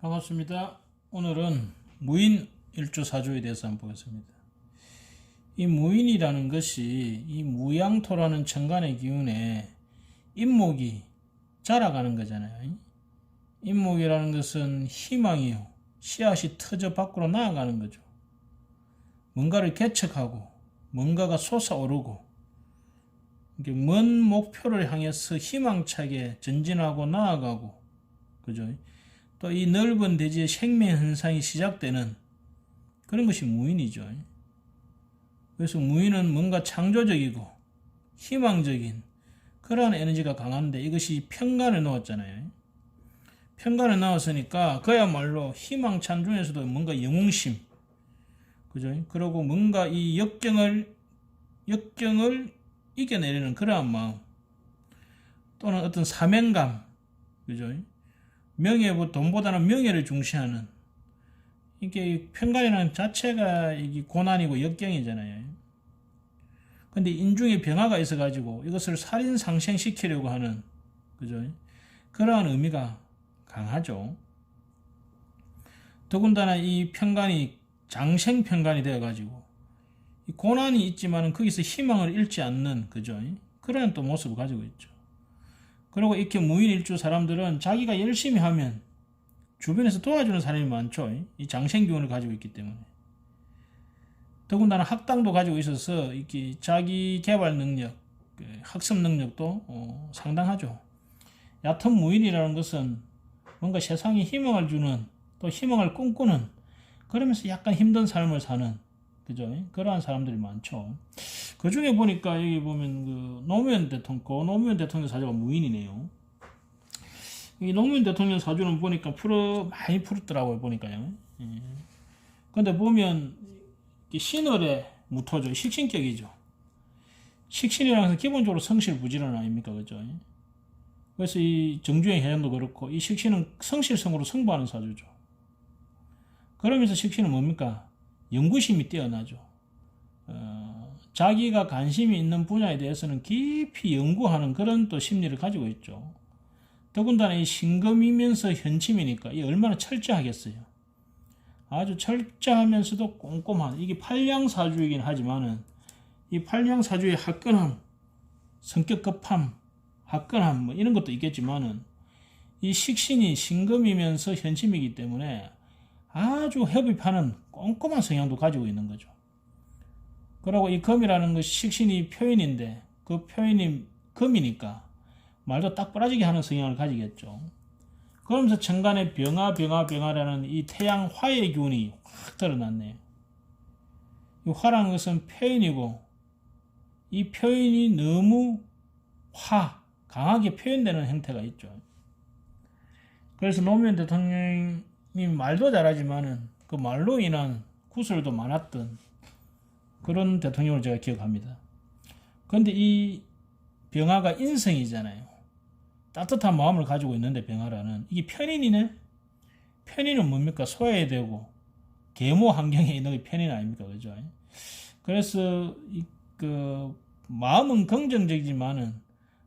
반갑습니다. 오늘은 무인 일주사주에 대해서 한번 보겠습니다. 이 무인이라는 것이 이 무양토라는 천간의 기운에 인목이 자라가는 거잖아요. 인목이라는 것은 희망이요. 씨앗이 터져 밖으로 나아가는 거죠. 뭔가를 개척하고 뭔가가 솟아오르고 먼 목표를 향해서 희망차게 전진하고 나아가고, 그죠? 또 이 넓은 대지의 생명 현상이 시작되는 그런 것이 무인이죠. 그래서 무인은 뭔가 창조적이고 희망적인 그러한 에너지가 강한데, 이것이 편간에 넣었잖아요. 편간에 넣었으니까 그야말로 희망찬 중에서도 뭔가 영웅심, 그죠? 그리고 뭔가 이 역경을 이겨내려는 그러한 마음, 또는 어떤 사명감, 그죠? 돈보다는 명예를 중시하는, 이게 편간이라는 자체가 이게 고난이고 역경이잖아요. 근데 인중에 병화가 있어가지고 이것을 살인상생시키려고 하는, 그죠? 그러한 의미가 강하죠. 더군다나 이 편간이 장생편간이 되어가지고 이 고난이 있지만 거기서 희망을 잃지 않는, 그죠? 그런 또 모습을 가지고 있죠. 그리고 이렇게 무인일주 사람들은 자기가 열심히 하면 주변에서 도와주는 사람이 많죠. 이 장생기운을 가지고 있기 때문에. 더군다나 학당도 가지고 있어서 이렇게 자기 개발 능력, 학습 능력도 상당하죠. 얕은 무인이라는 것은 뭔가 세상에 희망을 주는, 또 희망을 꿈꾸는, 그러면서 약간 힘든 삶을 사는, 그죠? 그러한 사람들이 많죠. 그 중에 보니까 여기 보면 노무현 대통령 사주가 무인이네요. 이 노무현 대통령 사주는 보니까 많이 풀었더라고요, 보니까요. 근데 보면 신월의 무토죠. 식신격이죠. 식신이라는 것은 기본적으로 성실부지런 아닙니까, 그죠? 그래서 이 정주행 해전도 그렇고, 이 식신은 성실성으로 승부하는 사주죠. 그러면서 식신은 뭡니까? 연구심이 뛰어나죠. 자기가 관심이 있는 분야에 대해서는 깊이 연구하는 그런 또 심리를 가지고 있죠. 더군다나 이 신금이면서 현침이니까 이 얼마나 철저하겠어요. 아주 철저하면서도 꼼꼼한, 이게 팔량사주이긴 하지만은 이 팔량사주의 화끈함, 성격 급함, 화끈함 뭐 이런 것도 있겠지만은 이 식신이 신금이면서 현침이기 때문에 아주 협입하는 꼼꼼한 성향도 가지고 있는 거죠. 그리고 이 금이라는 것이 식신이 표현인데 그 표현이 금이니까 말도 딱 부러지게 하는 성향을 가지겠죠. 그러면서 천간에 병화라는 이 태양 화의 기운이 확 드러났네요. 이 화라는 것은 표현이고, 이 표현이 너무 강하게 표현되는 형태가 있죠. 그래서 노무현 대통령이 말도 잘하지만은 그 말로 인한 구설도 많았던 그런 대통령을 제가 기억합니다. 그런데 이 병화가 인성이잖아요. 따뜻한 마음을 가지고 있는데 병화라는 이게 편인이네. 편인은 뭡니까? 소외되고 계모 환경에 있는 게 편인 아닙니까, 그죠? 그래서 그 마음은 긍정적이지만은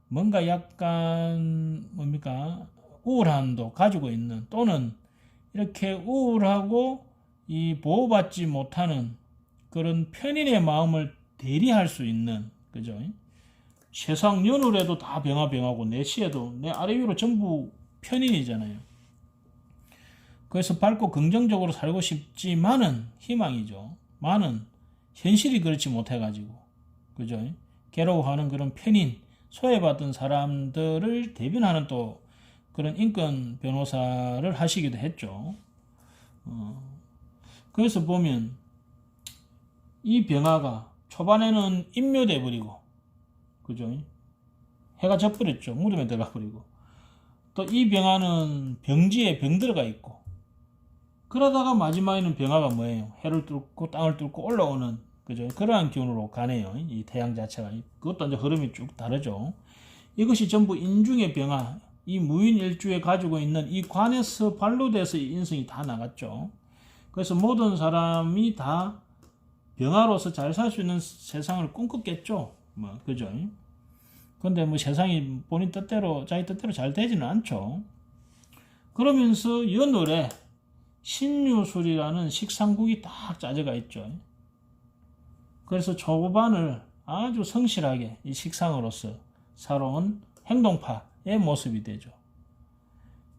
뭔가 약간 뭡니까? 우울함도 가지고 있는, 또는 이렇게 우울하고 이 보호받지 못하는 그런 편인의 마음을 대리할 수 있는, 그죠? 세상 년울에도 다 병화고 내 시에도 내 아래 위로 전부 편인이잖아요. 그래서 밝고 긍정적으로 살고 싶지만은 희망이죠. 많은 현실이 그렇지 못해가지고, 그죠? 괴로워하는 그런 편인, 소외받은 사람들을 대변하는 또 그런 인권 변호사를 하시기도 했죠. 그래서 보면 이 병화가 초반에는 인묘돼 버리고, 그죠? 해가 져버렸죠. 무덤에 들어가 버리고, 또 이 병화는 병지에 병들어가 있고, 그러다가 마지막에는 병화가 뭐예요? 해를 뚫고 땅을 뚫고 올라오는, 그죠? 그러한 기운으로 가네요. 이 태양 자체가. 그것도 이제 흐름이 쭉 다르죠. 이것이 전부 인중의 병화, 이 무인일주에 가지고 있는 이 관에서 발로돼서 이 인성이 다 나갔죠. 그래서 모든 사람이 다 병화로서 잘 살 수 있는 세상을 꿈꿨겠죠. 그죠? 근데 세상이 본인 뜻대로, 자기 뜻대로 잘 되지는 않죠. 그러면서 연월에 신유술이라는 식상국이 딱 짜져가 있죠. 그래서 초반을 아주 성실하게 이 식상으로서 살아온 행동파의 모습이 되죠.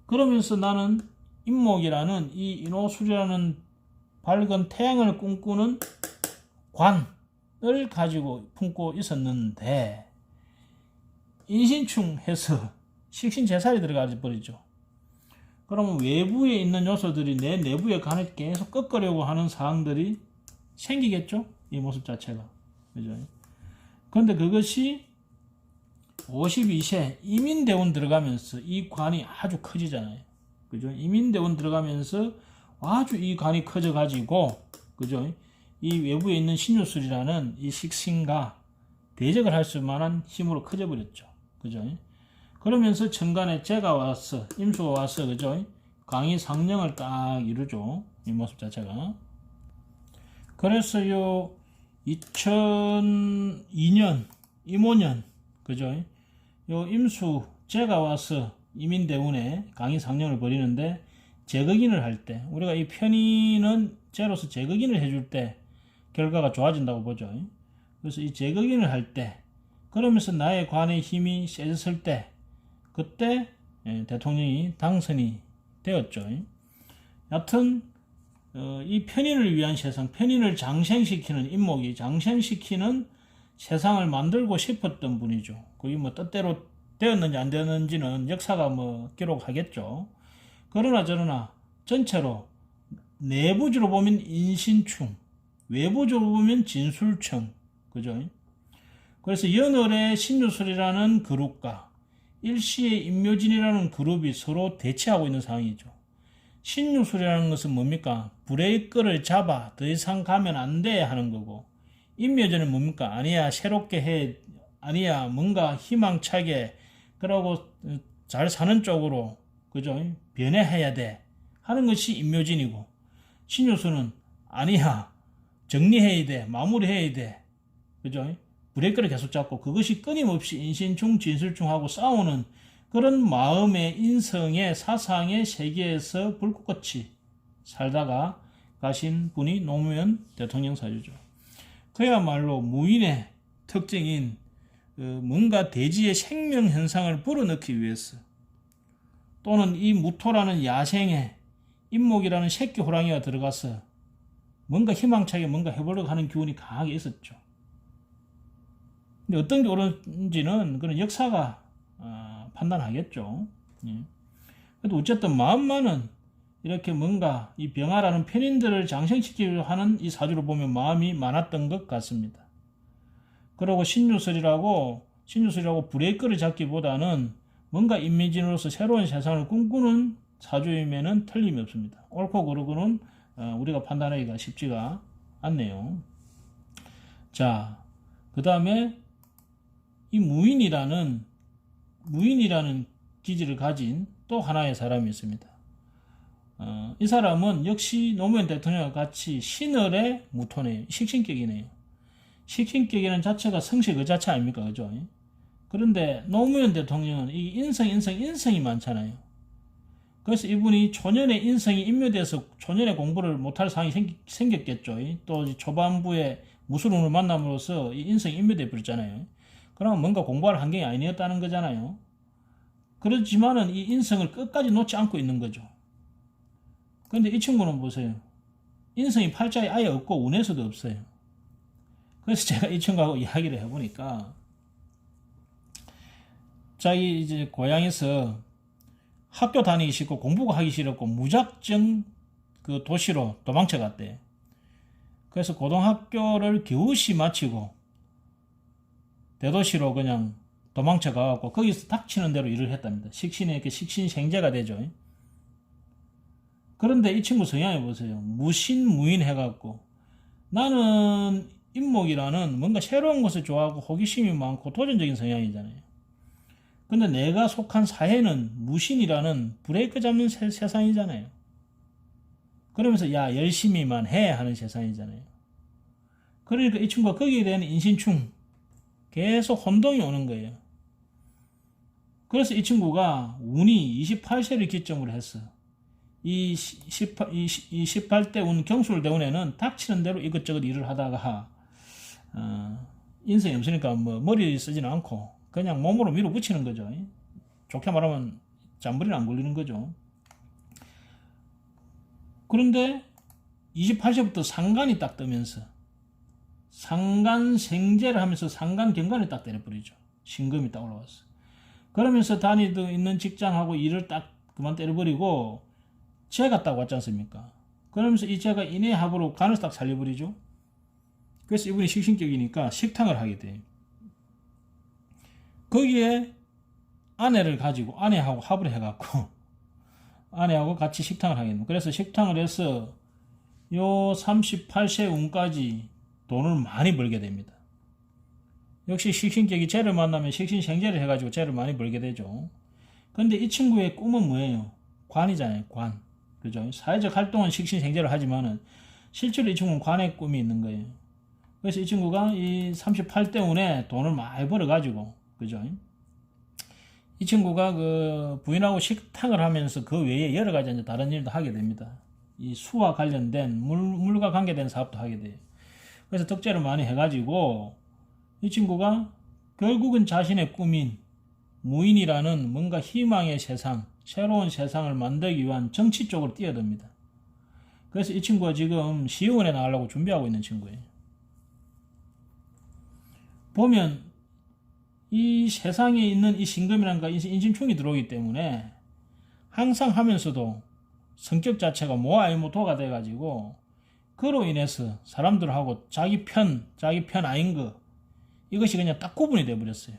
그러면서 나는 임목이라는 이 인호술이라는 밝은 태양을 꿈꾸는 관을 가지고 품고 있었는데 인신충해서 식신재살이 들어가 버리죠. 그러면 외부에 있는 요소들이 내 내부의 간을 계속 꺾으려고 하는 사항들이 생기겠죠? 이 모습 자체가. 그죠? 그런데 그것이 52세 이민대운 들어가면서 이 관이 아주 커지잖아요. 그죠? 이민대운 들어가면서 아주 이 관이 커져가지고, 그죠? 이 외부에 있는 신유술이라는 이 식신과 대적을 할 수 만한 힘으로 커져버렸죠. 그죠? 그러면서 천간에 재가 와서, 임수가 와서, 그죠? 강의 상령을 딱 이루죠. 이 모습 자체가. 그래서 요 2002년, 임오년, 그죠? 요 임수, 재가 와서 이민대운에 강의 상령을 벌이는데, 제거긴을 할 때, 우리가 이 편인은 재로서 제거긴을 해줄 때 결과가 좋아진다고 보죠. 그래서 이 제거긴을 할 때, 그러면서 나의 관의 힘이 세졌을 때, 그때 대통령이 당선이 되었죠. 여튼 이 편인을 위한 세상, 편인을 장생시키는 임목이 장생시키는 세상을 만들고 싶었던 분이죠. 그게 뭐 뜻대로 되었는지 안 되었는지는 역사가 뭐 기록하겠죠. 그러나 저러나 전체로 내부적으로 보면 인신충, 외부적으로 보면 진술청, 그죠? 그래서 연월의 신유술이라는 그룹과 일시의 임묘진이라는 그룹이 서로 대치하고 있는 상황이죠. 신유술이라는 것은 뭡니까? 브레이크를 잡아 더 이상 가면 안 돼 하는 거고, 임묘진은 뭡니까? 아니야, 새롭게 해, 아니야, 뭔가 희망차게, 그러고 잘 사는 쪽으로, 그죠? 변해야 돼 하는 것이 임묘진이고, 신유술은 아니야, 정리해야 돼, 마무리해야 돼, 그죠? 브레이크를 계속 잡고 그것이 끊임없이 인신충, 진술충하고 싸우는 그런 마음의 인성의 사상의 세계에서 불꽃같이 살다가 가신 분이 노무현 대통령 사주죠. 그야말로 무인의 특징인 뭔가 대지의 생명 현상을 불어넣기 위해서, 또는 이 무토라는 야생에 임목이라는 새끼 호랑이가 들어가서 뭔가 희망차게 뭔가 해보려고 하는 기운이 강하게 있었죠. 근데 어떤 게 옳은지는 그런 역사가 판단하겠죠. 예. 그래도 어쨌든 마음만은 이렇게 뭔가 이 병화라는 편인들을 장생시키려 하는 이 사주를 보면 마음이 많았던 것 같습니다. 그리고 신유술이라고 브레이크를 잡기보다는 뭔가 인민진으로서 새로운 세상을 꿈꾸는 사주임에는 틀림이 없습니다. 옳고 그르고는 우리가 판단하기가 쉽지가 않네요. 자, 그 다음에 이 무인이라는 기질을 가진 또 하나의 사람이 있습니다. 이 사람은 역시 노무현 대통령과 같이 신월의 무토네요. 식신격이네요. 식신격이라는 자체가 성실 그 자체 아닙니까? 그죠? 그런데 노무현 대통령은 이 인성이 많잖아요. 그래서 이분이 초년에 인성이 인묘돼서 초년에 공부를 못할 상황이 생겼겠죠. 또 초반부에 무술운을 만남으로써 이 인성이 인묘돼 버렸잖아요. 그러면 뭔가 공부할 환경이 아니었다는 거잖아요. 그렇지만은 이 인성을 끝까지 놓지 않고 있는 거죠. 그런데 이 친구는 보세요. 인성이 팔자에 아예 없고 운에서도 없어요. 그래서 제가 이 친구하고 이야기를 해보니까, 자기 이제 고향에서 학교 다니기 싫고 공부가 하기 싫었고 무작정 그 도시로 도망쳐 갔대. 그래서 고등학교를 겨우시 마치고 대도시로 그냥 도망쳐 가갖고 거기서 닥치는 대로 일을 했답니다. 식신에 이렇게 식신생재가 되죠. 그런데 이 친구 성향을 보세요. 무신무인 해갖고, 나는 임목이라는 뭔가 새로운 것을 좋아하고 호기심이 많고 도전적인 성향이잖아요. 근데 내가 속한 사회는 무신이라는 브레이크 잡는 세상이잖아요. 그러면서 야, 열심히만 해 하는 세상이잖아요. 그러니까 이 친구가 거기에 대한 인신충, 계속 혼동이 오는 거예요. 그래서 이 친구가 운이 28세를 기점으로 해서 이 18대 운 경술대운에는 닥치는 대로 이것저것 일을 하다가 인성이 없으니까 뭐 머리 쓰지는 않고 그냥 몸으로 밀어붙이는 거죠. 좋게 말하면 잔머리는 안 걸리는 거죠. 그런데 28세부터 상간이 딱 뜨면서 상간생재를 하면서 상간경간이 딱 때려버리죠. 신금이 딱 올라왔어. 그러면서 다니고 있는 직장하고 일을 딱 그만 때려버리고 재가 딱 왔지 않습니까? 그러면서 이 재가 인해합으로 간을 딱 살려버리죠. 그래서 이분이 식신격이니까 식탕을 하게 돼. 거기에 아내를 가지고 아내하고 합을 해갖고 아내하고 같이 식탕을 하게 됩니다. 그래서 식탕을 해서 요 38세 운까지 돈을 많이 벌게 됩니다. 역시 식신격이 재를 만나면 식신생재를 해가지고 재를 많이 벌게 되죠. 근데 이 친구의 꿈은 뭐예요? 관이잖아요. 관. 그죠? 사회적 활동은 식신생재를 하지만은 실제로 이 친구는 관의 꿈이 있는 거예요. 그래서 이 친구가 이 38대 운에 돈을 많이 벌어가지고, 그죠? 이 친구가 그 부인하고 식탁을 하면서 그 외에 여러 가지 이제 다른 일도 하게 됩니다. 이 수와 관련된 물과 관계된 사업도 하게 돼요. 그래서 덕재를 많이 해가지고 이 친구가 결국은 자신의 꿈인 무인이라는 뭔가 희망의 세상, 새로운 세상을 만들기 위한 정치 쪽으로 뛰어듭니다. 그래서 이 친구가 지금 시의원에 나가려고 준비하고 있는 친구예요. 보면 이 세상에 있는 이 신금이란가 인신충이 들어오기 때문에 항상 하면서도 성격 자체가 모아이모토가 돼가지고 그로 인해서 사람들하고 자기 편 아닌 거 이것이 그냥 딱 구분이 돼버렸어요.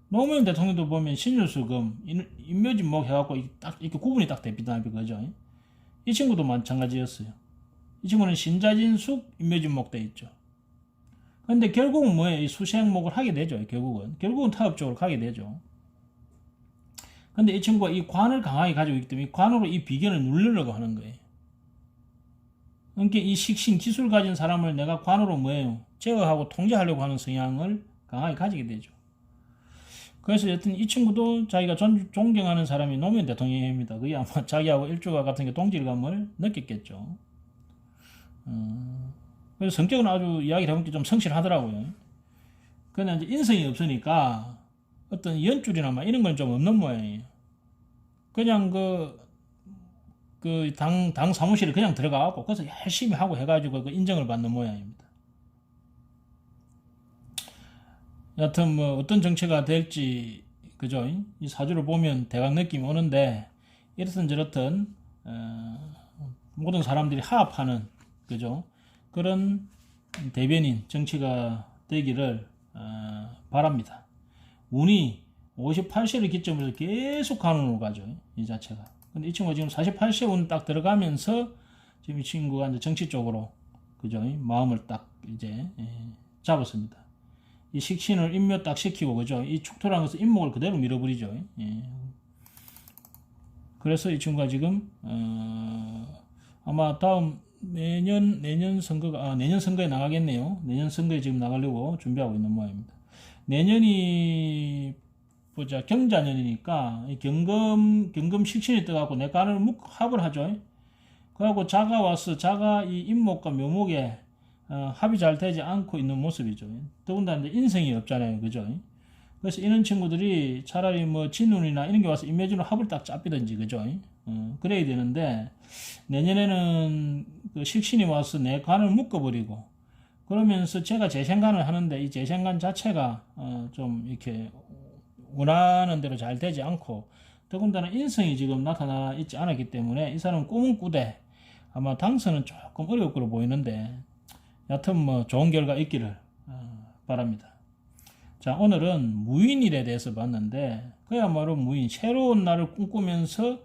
노무현 대통령도 보면 신유수금, 인묘진목 해갖고 딱 이렇게 구분이 딱 됩니다. 그죠? 이 친구도 마찬가지였어요. 이 친구는 신자진숙, 인묘진목 돼 있죠. 근데 결국은 뭐예요? 이 수생목을 하게 되죠. 결국은 타협적으로 가게 되죠. 근데 이 친구가 이 관을 강하게 가지고 있기 때문에 이 관으로 이 비견을 누르려고 하는 거예요. 그러니까 이 식신 기술 가진 사람을 내가 관으로 뭐예요? 제어하고 통제하려고 하는 성향을 강하게 가지게 되죠. 그래서 여튼 이 친구도 자기가 존경하는 사람이 노무현 대통령입니다. 그게 아마 자기하고 일주가 같은 게 동질감을 느꼈겠죠. 그래서 성격은 아주 이야기를 해보니까 좀 성실하더라고요. 그런데 이제 인성이 없으니까 어떤 연줄이나 막 이런 건 좀 없는 모양이에요. 그냥 당 사무실에 그냥 들어가고 그래서 열심히 하고 해가지고 그 인정을 받는 모양입니다. 여튼 뭐 어떤 정체가 될지 그죠? 이 사주를 보면 대강 느낌이 오는데 이렇든 저렇든 모든 사람들이 화합하는 그죠? 그런 대변인 정치가 되기를 바랍니다. 운이 58세를 기점으로 계속 간운으로 가죠. 이 자체가. 근데 이 친구가 지금 48세 운 딱 들어가면서 지금 이 친구가 이제 정치 쪽으로 그죠? 마음을 딱 이제 잡았습니다. 이 식신을 인묘 딱 시키고 그죠? 이 축토라는 것은 인목을 그대로 밀어버리죠. 그래서 이 친구가 지금 아마 다음 내년 선거에 나가겠네요. 내년 선거에 지금 나가려고 준비하고 있는 모양입니다. 내년이 보자 경자년이니까 경금 식신이 떠갖고 내 간을 합을 하죠. 그래갖고 자가 와서 자가 이 인목과 묘목에 합이 잘 되지 않고 있는 모습이죠. 더군다나 인성이 없잖아요. 그죠? 그래서 이런 친구들이 차라리 뭐 진운이나 이런 게 와서 인묘진으로 합을 딱 잡히든지 그죠? 그래야 되는데 내년에는 그 식신이 와서 내 간을 묶어버리고 그러면서 제가 재생간을 하는데 이 재생간 자체가 좀 이렇게 원하는 대로 잘 되지 않고 더군다나 인성이 지금 나타나 있지 않았기 때문에 이 사람은 꿈은 꾸되 아마 당선은 조금 어려울 거로 보이는데 여튼 뭐 좋은 결과 있기를 바랍니다. 자, 오늘은 무인일에 대해서 봤는데 그야말로 무인, 새로운 날을 꿈꾸면서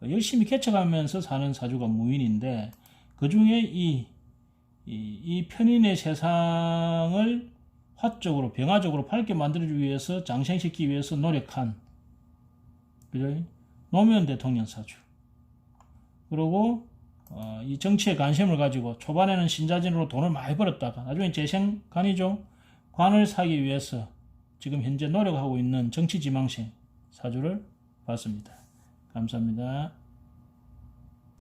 열심히 개척하면서 사는 사주가 무인인데 그 중에 이 편인의 세상을 화적으로 병화적으로 밝게 만들어주기 위해서 장생시키기 위해서 노력한 그죠? 노무현 대통령 사주. 그리고 이 정치에 관심을 가지고 초반에는 신자진으로 돈을 많이 벌었다가 나중에 재생관이죠. 관을 사기 위해서 지금 현재 노력하고 있는 정치지망생 사주를 봤습니다. 감사합니다.